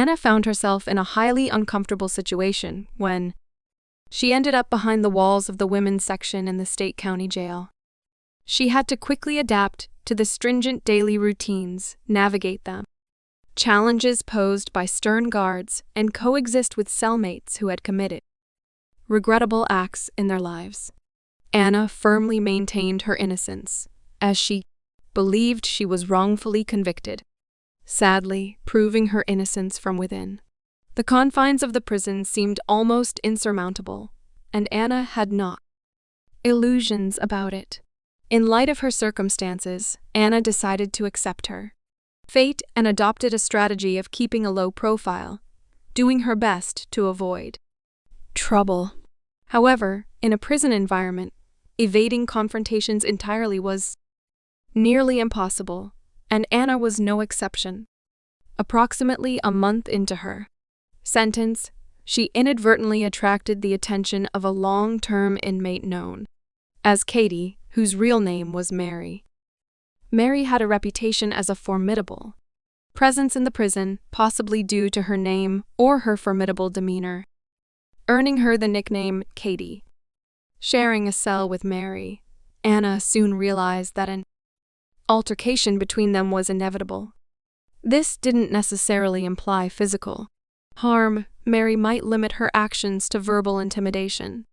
Anna found herself in a highly uncomfortable situation when she ended up behind the walls of the women's section in the state county jail. She had to quickly adapt to the stringent daily routines, navigate them, challenges posed by stern guards, and coexist with cellmates who had committed regrettable acts in their lives. Anna firmly maintained her innocence, as she believed she was wrongfully convicted, sadly proving her innocence from within. The confines of the prison seemed almost insurmountable, and Anna had not illusions about it. In light of her circumstances, Anna decided to accept her fate and adopted a strategy of keeping a low profile, doing her best to avoid trouble. However, in a prison environment, evading confrontations entirely was nearly impossible, and Anna was no exception. Approximately a month into her sentence, she inadvertently attracted the attention of a long-term inmate known as Katie, whose real name was Mary. Mary had a reputation as a formidable presence in the prison, possibly due to her name or her formidable demeanor, earning her the nickname Katie. Sharing a cell with Mary, Anna soon realized that an altercation between them was inevitable. This didn't necessarily imply physical harm. Mary might limit her actions to verbal intimidation.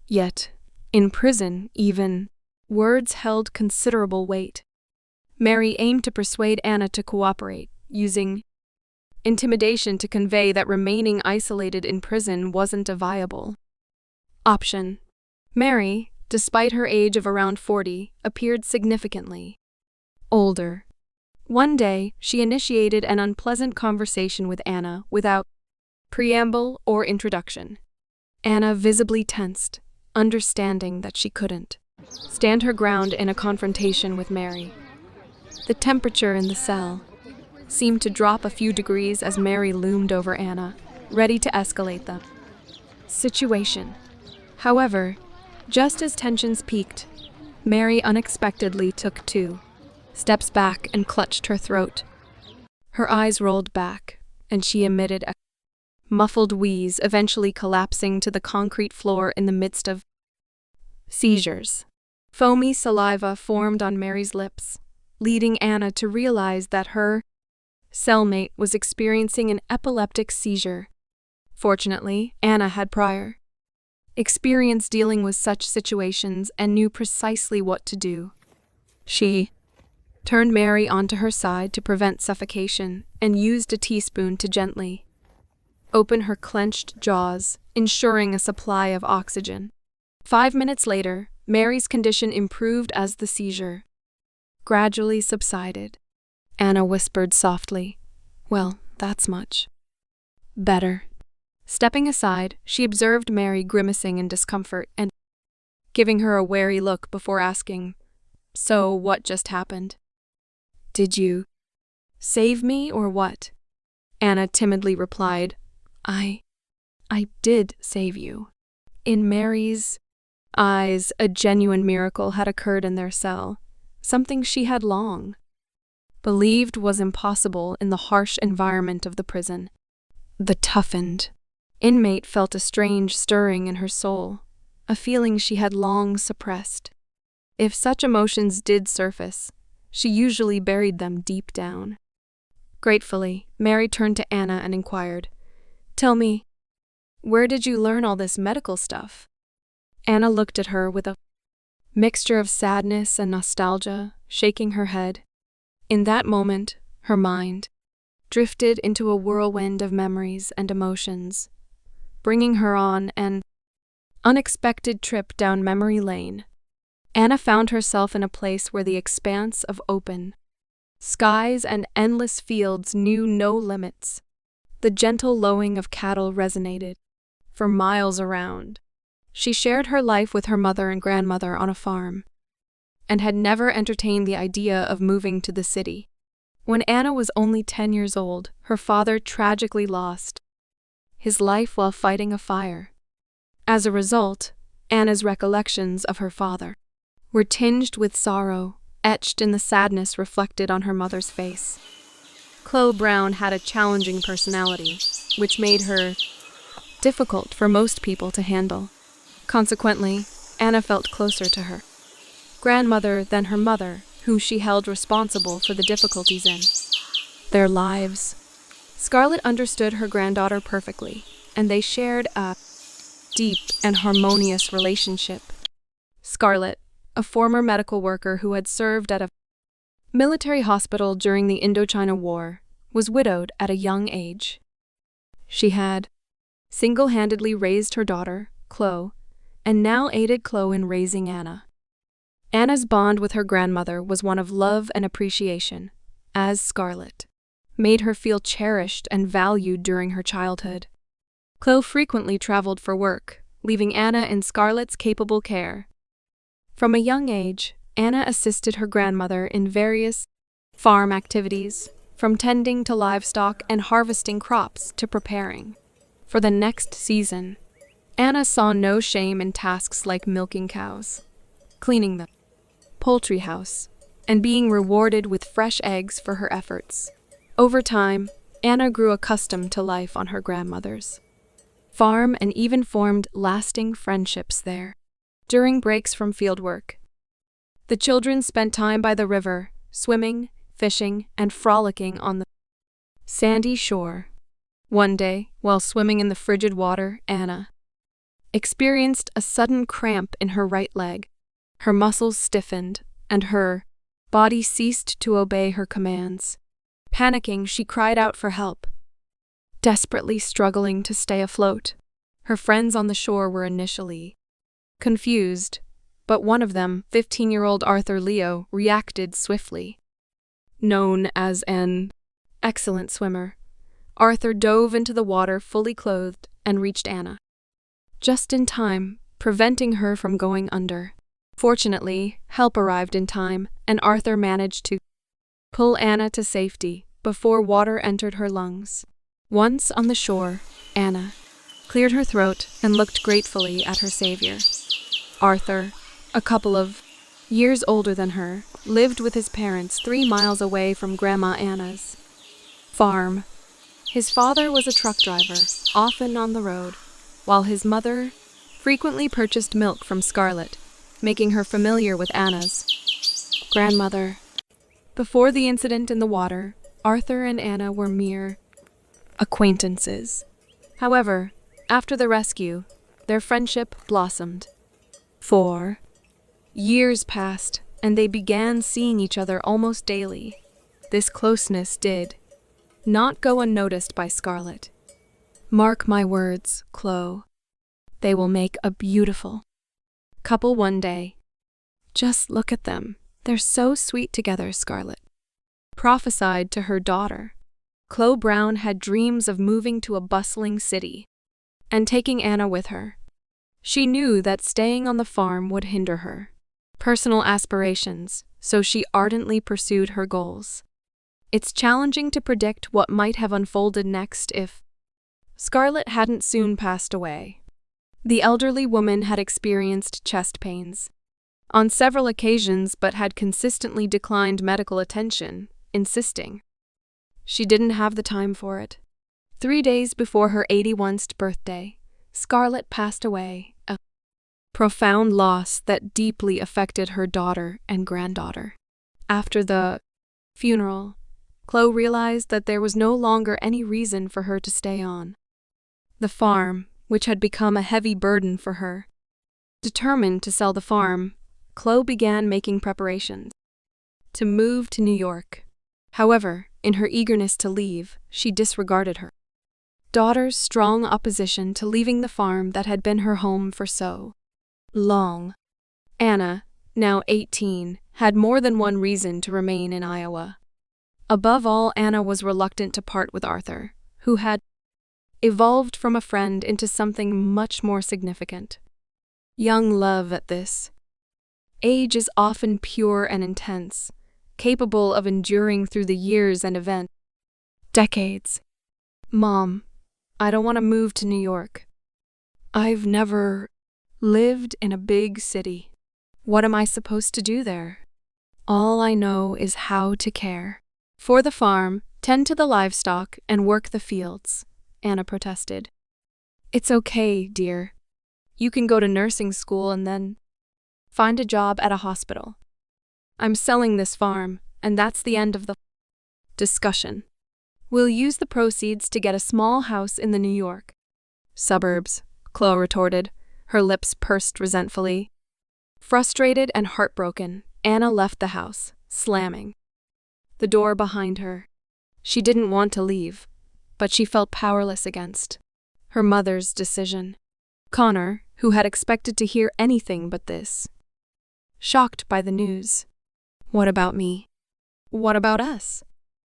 Yet, in prison, even words held considerable weight. Mary aimed to persuade Anna to cooperate, using intimidation to convey that remaining isolated in prison wasn't a viable option. Mary, despite her age of around 40, appeared significantly older. One day, she initiated an unpleasant conversation with Anna without preamble or introduction. Anna visibly tensed, understanding that she couldn't stand her ground in a confrontation with Mary. The temperature in the cell seemed to drop a few degrees as Mary loomed over Anna, ready to escalate the situation. However, just as tensions peaked, Mary unexpectedly took 2 steps back and clutched her throat. Her eyes rolled back, and she emitted a muffled wheeze, eventually collapsing to the concrete floor in the midst of seizures. Foamy saliva formed on Mary's lips, leading Anna to realize that her cellmate was experiencing an epileptic seizure. Fortunately, Anna had prior experience dealing with such situations and knew precisely what to do. She turned Mary onto her side to prevent suffocation and used a teaspoon to gently open her clenched jaws, ensuring a supply of oxygen. 5 minutes later, Mary's condition improved as the seizure gradually subsided. Anna whispered softly, "Well, that's much better." Stepping aside, she observed Mary grimacing in discomfort and giving her a wary look before asking, "So what just happened? Did you save me or what?" Anna timidly replied, I did save you." In Mary's eyes, a genuine miracle had occurred in their cell, something she had long believed was impossible in the harsh environment of the prison. The toughened inmate felt a strange stirring in her soul, a feeling she had long suppressed. If such emotions did surface, she usually buried them deep down. Gratefully, Mary turned to Anna and inquired, "Tell me, where did you learn all this medical stuff?" Anna looked at her with a mixture of sadness and nostalgia, shaking her head. In that moment, her mind drifted into a whirlwind of memories and emotions, bringing her on an unexpected trip down memory lane. Anna found herself in a place where the expanse of open skies and endless fields knew no limits. The gentle lowing of cattle resonated for miles around. She shared her life with her mother and grandmother on a farm, and had never entertained the idea of moving to the city. When Anna was only 10 years old, her father tragically lost his life while fighting a fire. As a result, Anna's recollections of her father were tinged with sorrow, etched in the sadness reflected on her mother's face. Chloe Brown had a challenging personality, which made her difficult for most people to handle. Consequently, Anna felt closer to her grandmother than her mother, whom she held responsible for the difficulties in their lives. Scarlett understood her granddaughter perfectly, and they shared a deep and harmonious relationship. Scarlett, a former medical worker who had served at a military hospital during the Indochina War, was widowed at a young age. She had single-handedly raised her daughter, Chloe, and now aided Chloe in raising Anna. Anna's bond with her grandmother was one of love and appreciation, as Scarlett made her feel cherished and valued during her childhood. Chloe frequently traveled for work, leaving Anna in Scarlett's capable care. From a young age, Anna assisted her grandmother in various farm activities, from tending to livestock and harvesting crops to preparing for the next season. Anna saw no shame in tasks like milking cows, cleaning the poultry house, and being rewarded with fresh eggs for her efforts. Over time, Anna grew accustomed to life on her grandmother's farm and even formed lasting friendships there. During breaks from fieldwork, the children spent time by the river, swimming, fishing, and frolicking on the sandy shore. One day, while swimming in the frigid water, Anna experienced a sudden cramp in her right leg. Her muscles stiffened, and her body ceased to obey her commands. Panicking, she cried out for help, desperately struggling to stay afloat. Her friends on the shore were initially confused, but one of them, 15-year-old Arthur Leo, reacted swiftly. Known as an excellent swimmer, Arthur dove into the water fully clothed and reached Anna just in time, preventing her from going under. Fortunately, help arrived in time, and Arthur managed to pull Anna to safety before water entered her lungs. Once on the shore, Anna cleared her throat and looked gratefully at her savior. Arthur, a couple of years older than her, lived with his parents 3 miles away from Grandma Anna's farm. His father was a truck driver, often on the road, while his mother frequently purchased milk from Scarlett, making her familiar with Anna's grandmother. Before the incident in the water, Arthur and Anna were mere acquaintances. However, after the rescue, their friendship blossomed. 4 years passed, and they began seeing each other almost daily. This closeness did not go unnoticed by Scarlett. Mark my words, Chloe. They will make a beautiful couple one day. Just look at them. They're so sweet together, Scarlett prophesied to her daughter. Chloe Brown had dreams of moving to a bustling city and taking Anna with her. She knew that staying on the farm would hinder her personal aspirations, so she ardently pursued her goals. It's challenging to predict what might have unfolded next if Scarlett hadn't soon passed away. The elderly woman had experienced chest pains on several occasions but had consistently declined medical attention, insisting she didn't have the time for it. 3 days before her 81st birthday, Scarlett passed away, a profound loss that deeply affected her daughter and granddaughter. After the funeral, Chloe realized that there was no longer any reason for her to stay on the farm, which had become a heavy burden for her. Determined to sell the farm, Chloe began making preparations to move to New York. However, in her eagerness to leave, she disregarded her daughter's strong opposition to leaving the farm that had been her home for so long. Anna, now 18, had more than one reason to remain in Iowa. Above all, Anna was reluctant to part with Arthur, who had evolved from a friend into something much more significant. Young love at this age is often pure and intense, capable of enduring through the years and decades. Mom, I don't want to move to New York. I've never lived in a big city. What am I supposed to do there? All I know is how to care for the farm, Tend to the livestock and work the fields, Anna protested. It's okay, dear. You can go to nursing school and then find a job at a hospital. I'm selling this farm, and that's the end of the discussion. We'll use the proceeds to get a small house in the New York suburbs, Chloe retorted, her lips pursed resentfully. Frustrated and heartbroken, Anna left the house, slamming the door behind her. She didn't want to leave, but she felt powerless against her mother's decision. Connor, who had expected to hear anything but this, shocked by the news. What about me? What about us?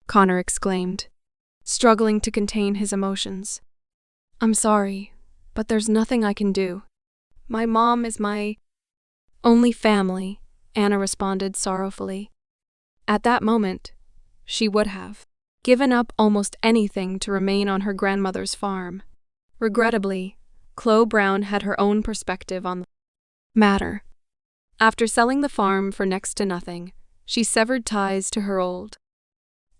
Connor exclaimed, struggling to contain his emotions. I'm sorry, but there's nothing I can do. My mom is my only family, Anna responded sorrowfully. At that moment, she would have given up almost anything to remain on her grandmother's farm. Regrettably, Chloe Brown had her own perspective on the matter. After selling the farm for next to nothing, she severed ties to her old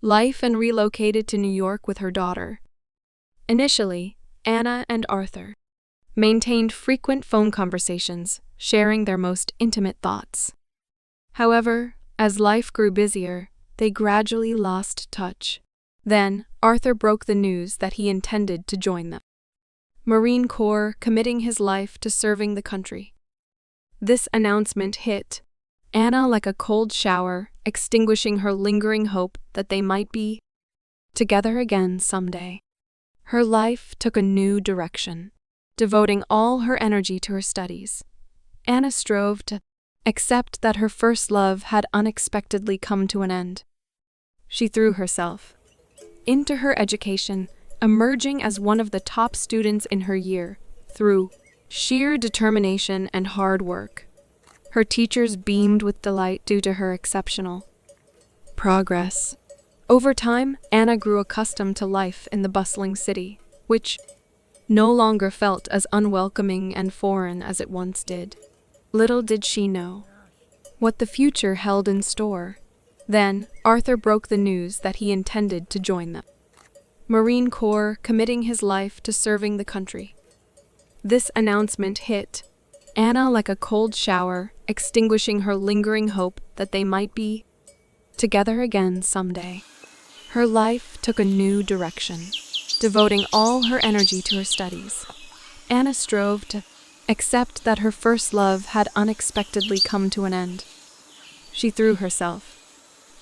life and relocated to New York with her daughter. Initially, Anna and Arthur maintained frequent phone conversations, sharing their most intimate thoughts. However, as life grew busier, they gradually lost touch. Then, Arthur broke the news that he intended to join the Marine Corps, committing his life to serving the country. This announcement hit Anna like a cold shower, extinguishing her lingering hope that they might be together again someday. Her life took a new direction. Devoting all her energy to her studies, Anna strove to accept that her first love had unexpectedly come to an end. She threw herself into her education, emerging as one of the top students in her year through sheer determination and hard work. Her teachers beamed with delight due to her exceptional progress. Over time, Anna grew accustomed to life in the bustling city, which no longer felt as unwelcoming and foreign as it once did. Little did she know what the future held in store. Then, Arthur broke the news that he intended to join the Marine Corps, committing his life to serving the country. This announcement hit Anna like a cold shower, extinguishing her lingering hope that they might be together again someday. Her life took a new direction. Devoting all her energy to her studies, Anna strove to accept that her first love had unexpectedly come to an end. She threw herself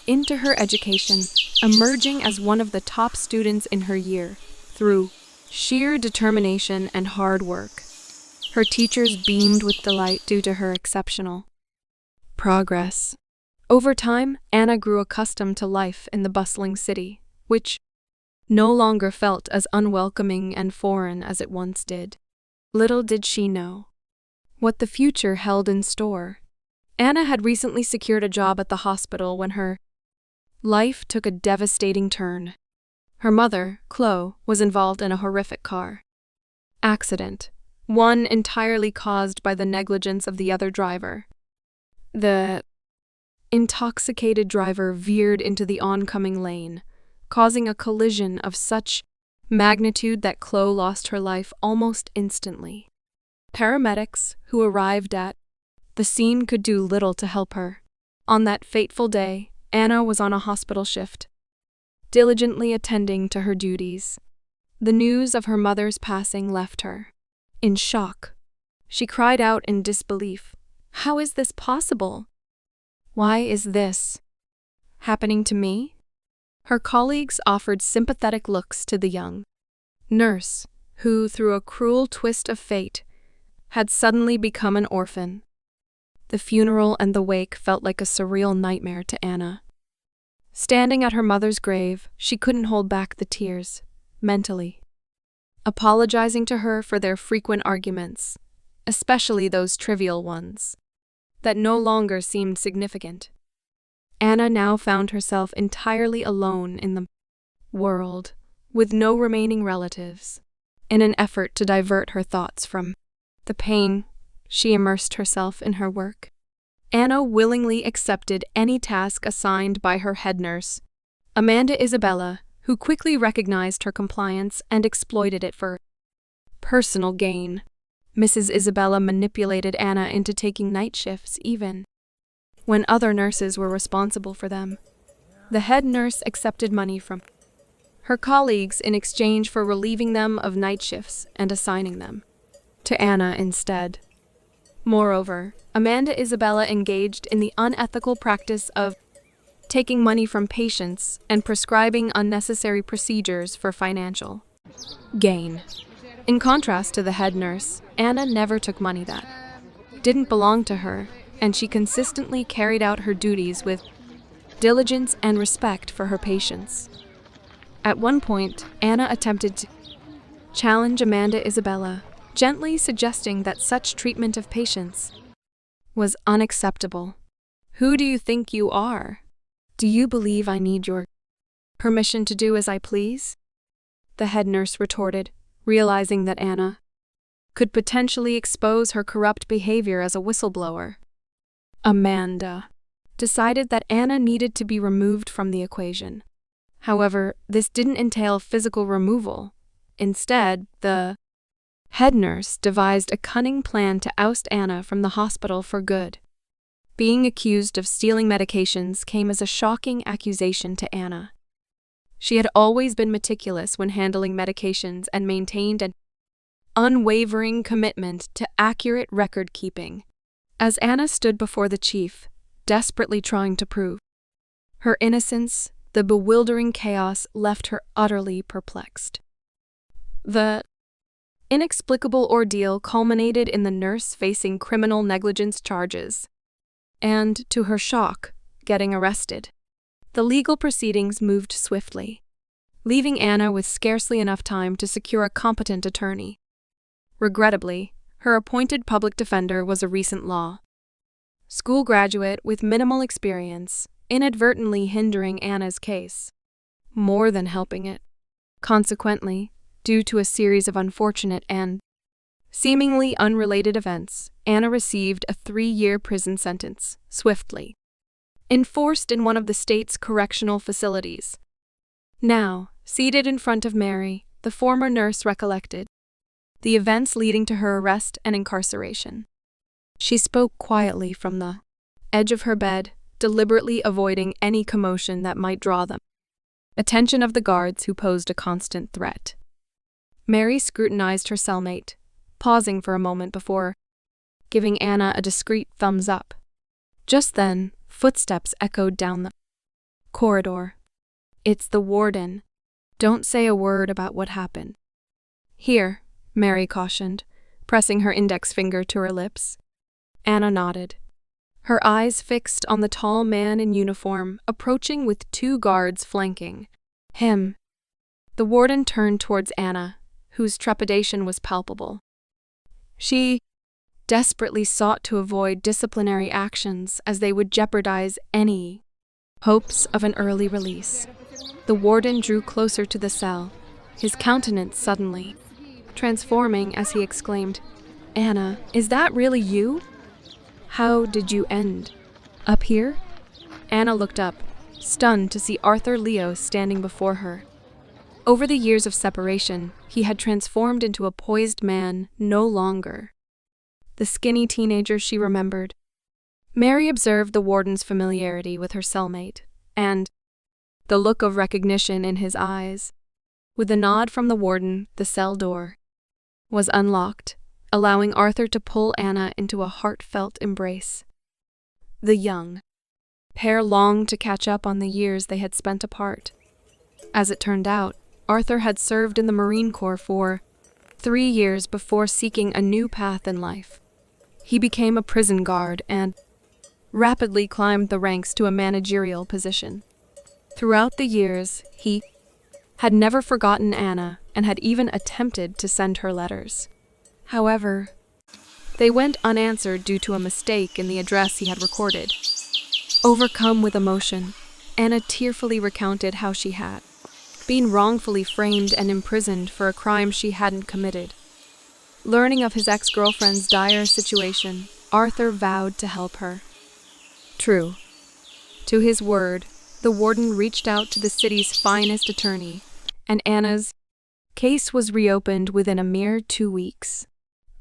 into her education, emerging as one of the top students in her year through sheer determination and hard work. Her teachers beamed with delight due to her exceptional progress. Over time, Anna grew accustomed to life in the bustling city, which no longer felt as unwelcoming and foreign as it once did. Little did she know what the future held in store. Anna had recently secured a job at the hospital when her life took a devastating turn. Her mother, Chloe, was involved in a horrific car accident, one entirely caused by the negligence of the other driver. The intoxicated driver veered into the oncoming lane, causing a collision of such magnitude that Chloe lost her life almost instantly. Paramedics who arrived at the scene could do little to help her. On that fateful day, Anna was on a hospital shift, diligently attending to her duties. The news of her mother's passing left her in shock. She cried out in disbelief, "How is this possible? Why is this happening to me?" Her colleagues offered sympathetic looks to the young nurse, who, through a cruel twist of fate, had suddenly become an orphan. The funeral and the wake felt like a surreal nightmare to Anna. Standing at her mother's grave, she couldn't hold back the tears, mentally apologizing to her for their frequent arguments, especially those trivial ones that no longer seemed significant. Anna now found herself entirely alone in the world, with no remaining relatives. In an effort to divert her thoughts from the pain, she immersed herself in her work. Anna willingly accepted any task assigned by her head nurse, Amanda Isabella, who quickly recognized her compliance and exploited it for personal gain. Mrs. Isabella manipulated Anna into taking night shifts even when other nurses were responsible for them. The head nurse accepted money from her colleagues in exchange for relieving them of night shifts and assigning them to Anna instead. Moreover, Amanda Isabella engaged in the unethical practice of taking money from patients and prescribing unnecessary procedures for financial gain. In contrast to the head nurse, Anna never took money that didn't belong to her, and she consistently carried out her duties with diligence and respect for her patients. At one point, Anna attempted to challenge Amanda Isabella, gently suggesting that such treatment of patients was unacceptable. "Who do you think you are? Do you believe I need your permission to do as I please?" the head nurse retorted, realizing that Anna could potentially expose her corrupt behavior as a whistleblower. Amanda decided that Anna needed to be removed from the equation. However, this didn't entail physical removal. Instead, the head nurse devised a cunning plan to oust Anna from the hospital for good. Being accused of stealing medications came as a shocking accusation to Anna. She had always been meticulous when handling medications and maintained an unwavering commitment to accurate record-keeping. As Anna stood before the chief, desperately trying to prove her innocence, the bewildering chaos left her utterly perplexed. The inexplicable ordeal culminated in the nurse facing criminal negligence charges and, to her shock, getting arrested. The legal proceedings moved swiftly, leaving Anna with scarcely enough time to secure a competent attorney. Regrettably, her appointed public defender was a recent law school graduate with minimal experience, inadvertently hindering Anna's case, more than helping it. Consequently, due to a series of unfortunate and seemingly unrelated events, Anna received a 3-year prison sentence, swiftly enforced in one of the state's correctional facilities. Now, seated in front of Mary, the former nurse recollected the events leading to her arrest and incarceration. She spoke quietly from the edge of her bed, deliberately avoiding any commotion that might draw the attention of the guards who posed a constant threat. Mary scrutinized her cellmate, pausing for a moment before giving Anna a discreet thumbs up. Just then, footsteps echoed down the corridor. "It's the warden. Don't say a word about what happened." "Here," Mary cautioned, pressing her index finger to her lips. Anna nodded, her eyes fixed on the tall man in uniform approaching with 2 guards flanking him. The warden turned towards Anna, whose trepidation was palpable. She desperately sought to avoid disciplinary actions as they would jeopardize any hopes of an early release. The warden drew closer to the cell, his countenance suddenly transforming as he exclaimed, "Anna, is that really you? How did you end up here?" Anna looked up, stunned to see Arthur Leo standing before her. Over the years of separation, he had transformed into a poised man no longer the skinny teenager she remembered. Mary observed the warden's familiarity with her cellmate, and the look of recognition in his eyes. With a nod from the warden, the cell door was unlocked, allowing Arthur to pull Anna into a heartfelt embrace. The young pair longed to catch up on the years they had spent apart. As it turned out, Arthur had served in the Marine Corps for 3 years before seeking a new path in life. He became a prison guard and rapidly climbed the ranks to a managerial position. Throughout the years, he had never forgotten Anna and had even attempted to send her letters. However, they went unanswered due to a mistake in the address he had recorded. Overcome with emotion, Anna tearfully recounted how she had been wrongfully framed and imprisoned for a crime she hadn't committed. Learning of his ex-girlfriend's dire situation, Arthur vowed to help her. True to his word, the warden reached out to the city's finest attorney, and Anna's case was reopened within a mere 2 weeks.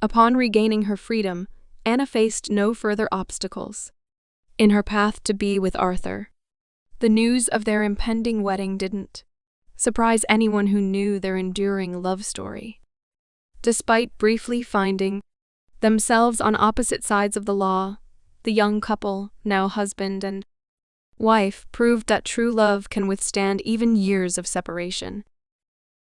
Upon regaining her freedom, Anna faced no further obstacles in her path to be with Arthur. The news of their impending wedding didn't surprise anyone who knew their enduring love story. Despite briefly finding themselves on opposite sides of the law, the young couple, now husband and wife, proved that true love can withstand even years of separation.